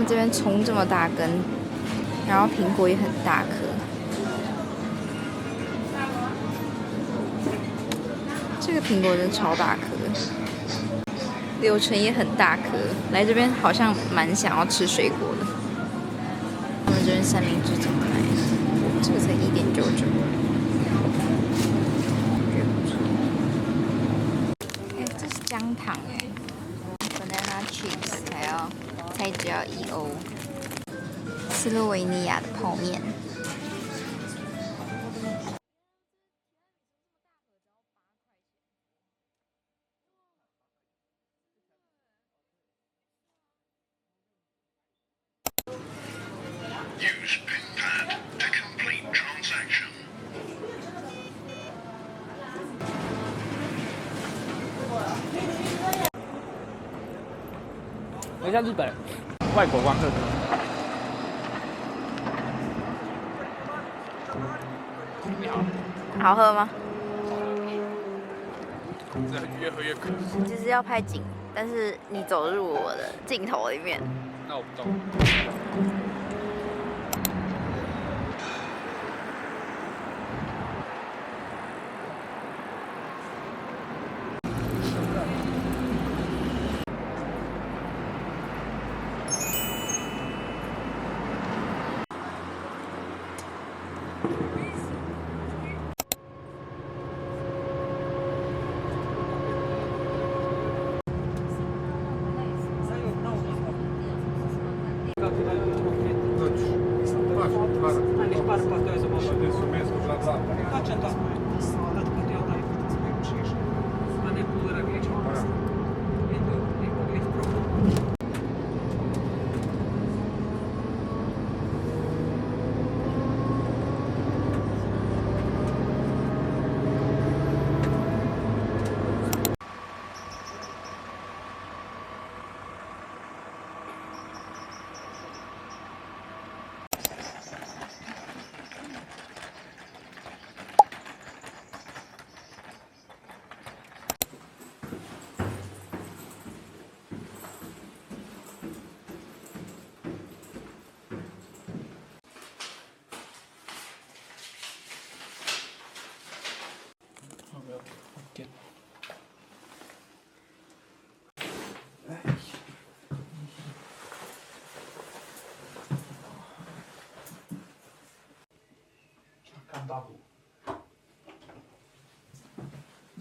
们这边葱这么大根，然后苹果也很大颗。这个苹果真的超大颗，柳橙也很大颗。来这边好像蛮想要吃水果的。他们这边三明治怎么卖？这个才1.99。哎，这是姜糖哎 ，banana chips 才只要1欧。斯洛维尼亚的泡面。Use PinPad to complete transaction. 很像日本外国观光客。你好，好喝吗？越喝越渴。其实要拍景，但是你走入我的镜头里面。那我不懂。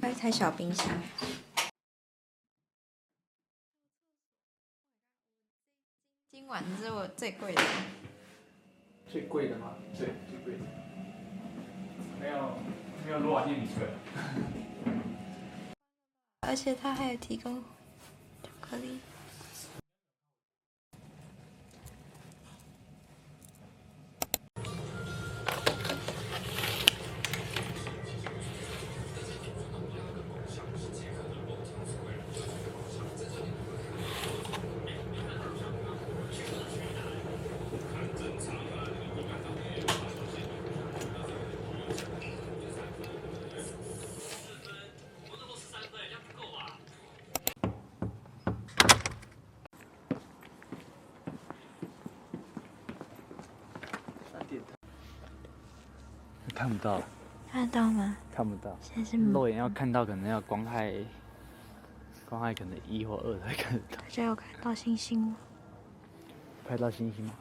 还有一台小冰箱。今晚是我最贵的。最贵的吗？对，最贵的。没有罗瓦涅米贵。而且它还有提供巧克力。看不到，看得到吗？看不到。现在是肉眼要看到，可能要光害可能1或2才看得到。大家有看到星星吗？拍到星星吗？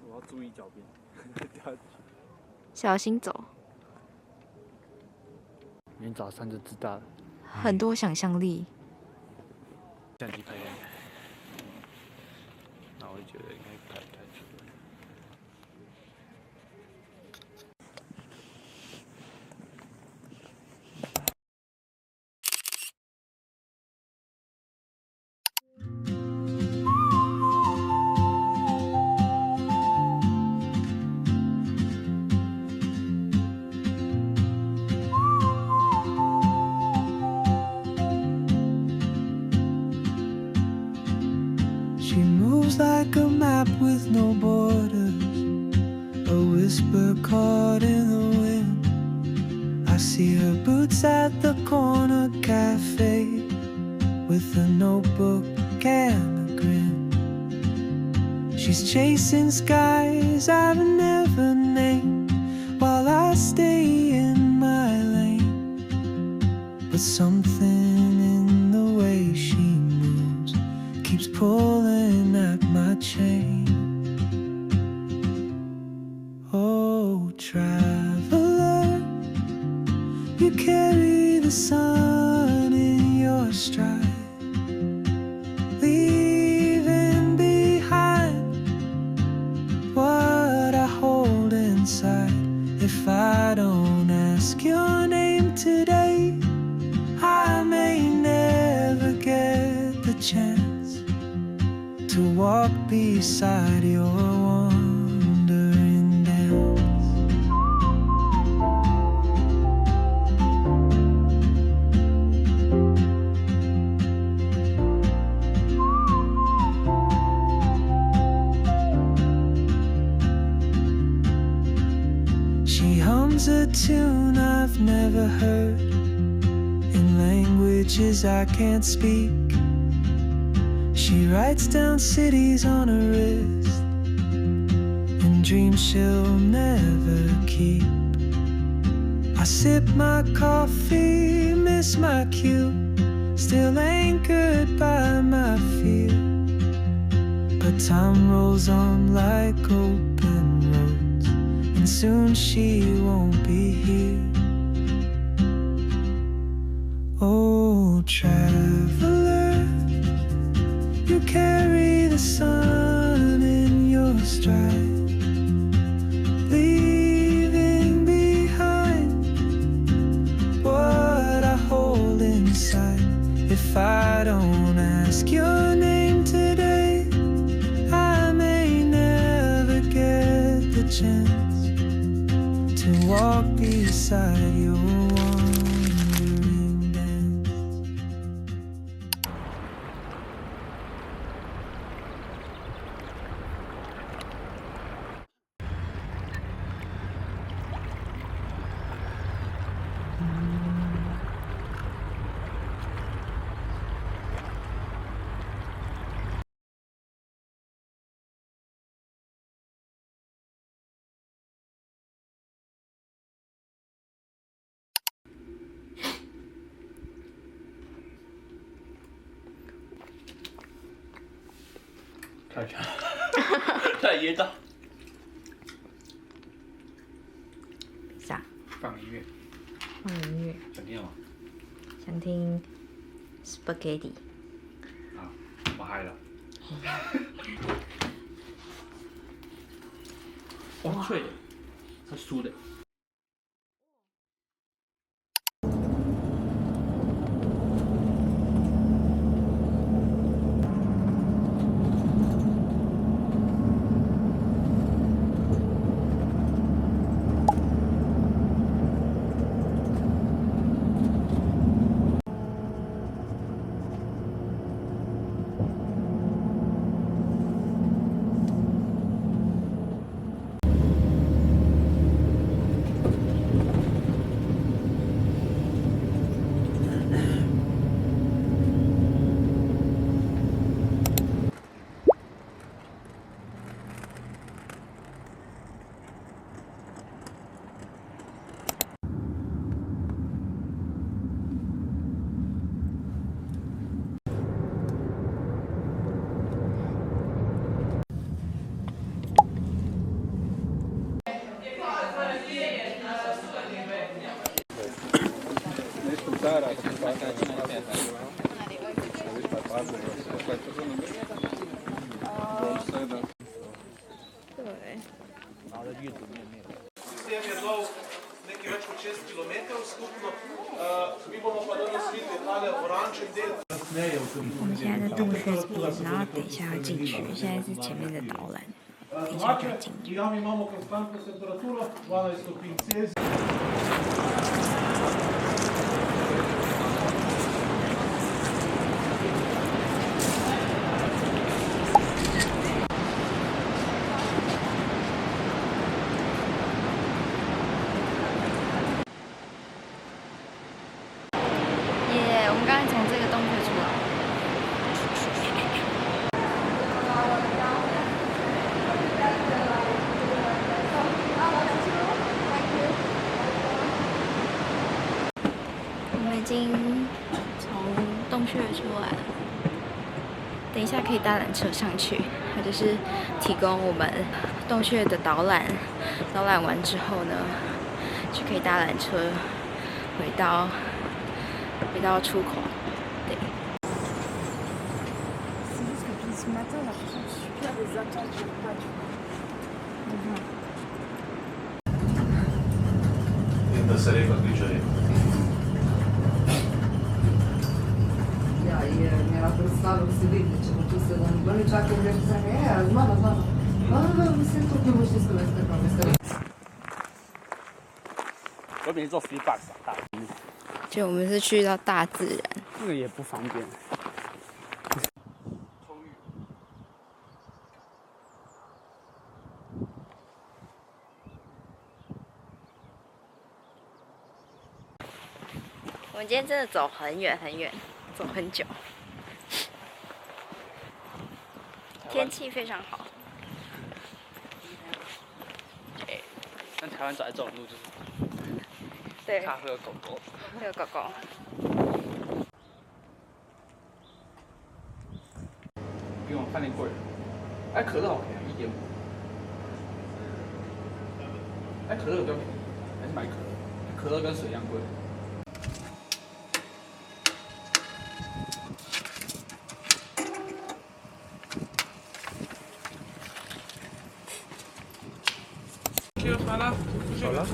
我要注意脚边，掉下去。小心走。明天早上就知道了。很多想象力。相机拍看看。那我就觉得应该拍不太出来。She moves like a map with no borders, a whisper caught in the wind. I see her boots at the corner cafe with a notebook and a grin. She's chasing skies I've never named while I stay in my lane. But something in the way she moves keeps pulling at my chain. Oh, traveler, you carry the sun in your stride, leaving behind what I hold inside. If I don't ask your name today, I may never get the chance to walk beside your wandering dance. She hums a tune I've never heard in languages I can't speak. She writes down cities on her wrist and dreams she'll never keep. I sip my coffee, miss my cue, still anchored by my fear. But time rolls on like open roads, and soon she won't be here. Oh, traveler, you carry the sun in your stride, leaving behind what I hold inside. If I don't ask your name today, I may never get the chance to walk beside your wandering dance.看一下，太噎到。啥？放音乐，放音乐，想听吗？想听 spaghetti。啊，我嗨了。哇，脆的，它酥的。对。然后再阅读面面。 Sistem je dol nekaj več kot 6 km skupno, mi bomo pa danes videli tale oranžen del. 我们现在在洞穴这边，然后等一下要进去，现在是前面的导览，等一下就要进去。 Jam imamo konstantno temperaturo, 12 stopinj Celzija. 经从洞穴出来了，等一下可以搭缆车上去，它就是提供我们洞穴的导览，导览完之后呢，就可以搭缆车回到出口。对。Da saremo qui già. Ja, je imela predstavo, ki se vidi, če bo tu sedem. Oni čakajo, da se ne, znamo. Vse to, ki boš slovenska pravna. 我比你做 free box 大，就我们是去到大自然，这个也不方便。我们今天真的走很远很远，走很久，天气非常好。但台湾走在这种路就是对，怕会有狗狗。会有狗狗。比我们饭店贵。哎，可乐好便宜，1.5。哎，可乐比较便宜，还是买可乐？可乐跟水一样贵。好了。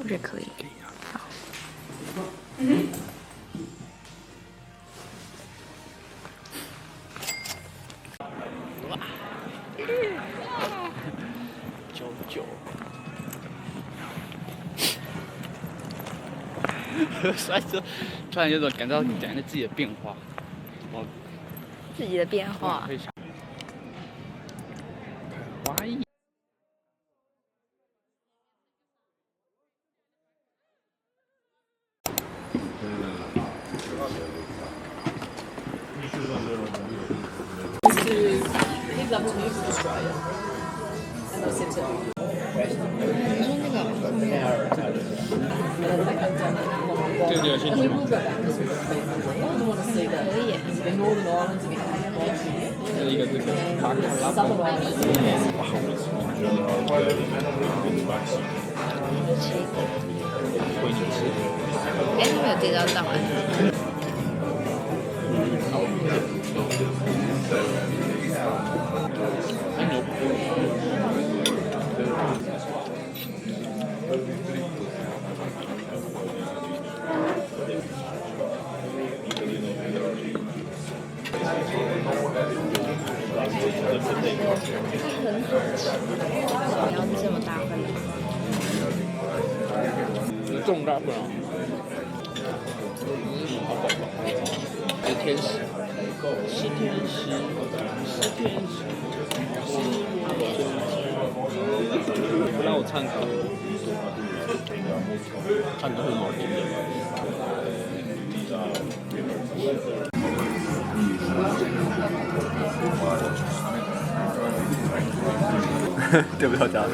我觉得可以。好。99。摔车，突然有种感到自己的变化。自己的变化。会想，华裔。这个有兴趣吗？可以耶。一个这个巴卡拉布。哎，他们有这张档案。很牛。很好吃，不要这么大份。重大份啊！是天使，是天使，是天使。不让我唱歌，唱歌会毛病的。对不到家人。